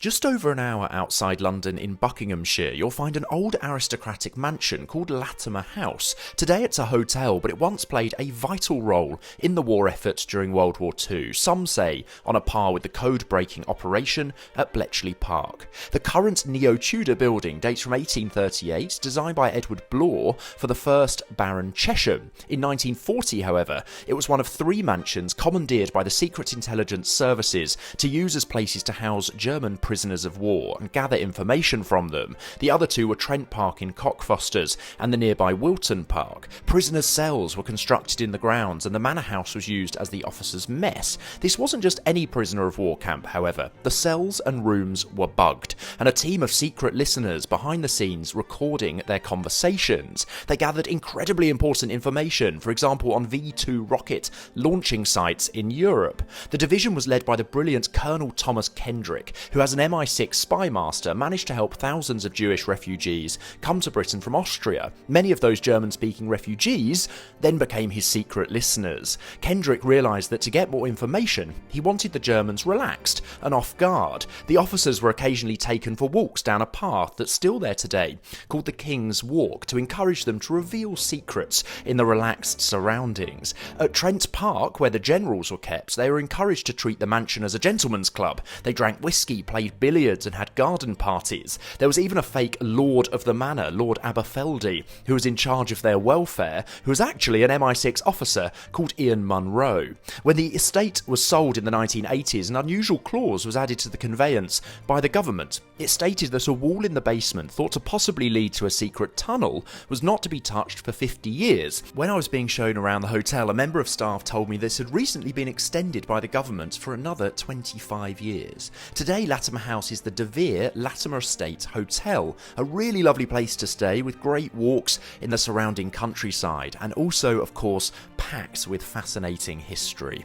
Just over an hour outside London in Buckinghamshire, you'll find an old aristocratic mansion called Latimer House. Today it's a hotel, but it once played a vital role in the war effort during World War II, some say on a par with the code-breaking operation at Bletchley Park. The current neo-Tudor building dates from 1838, designed by Edward Blore for the first Baron Chesham. In 1940, however, it was one of three mansions commandeered by the Secret Intelligence Services to use as places to house German prisoners of war and gather information from them. The other two were Trent Park in Cockfosters and the nearby Wilton Park. Prisoners' cells were constructed in the grounds and the manor house was used as the officers' mess. This wasn't just any prisoner of war camp, however. The cells and rooms were bugged, and a team of secret listeners behind the scenes recording their conversations. They gathered incredibly important information, for example on V2 rocket launching sites in Europe. The division was led by the brilliant Colonel Thomas Kendrick, who as an MI6 spy master managed to help thousands of Jewish refugees come to Britain from Austria. Many of those German-speaking refugees then became his secret listeners. Kendrick realised that to get more information, he wanted the Germans relaxed and off guard. The officers were occasionally taken for walks down a path that's still there today, called the King's Walk, to encourage them to reveal secrets in the relaxed surroundings. At Trent Park, where the generals were kept, they were encouraged to treat the mansion as a gentleman's club. They drank whiskey, played billiards and had garden parties. There was even a fake Lord of the Manor, Lord Aberfeldy, who was in charge of their welfare, who was actually an MI6 officer called Ian Munro. When the estate was sold in the 1980s, an unusual clause was added to the conveyance by the government. It stated that a wall in the basement, thought to possibly lead to a secret tunnel, was not to be touched for 50 years. When I was being shown around the hotel, a member of staff told me this had recently been extended by the government for another 25 years. Today, Latimer House is the De Vere Latimer Estate Hotel, a really lovely place to stay with great walks in the surrounding countryside and also, of course, packed with fascinating history.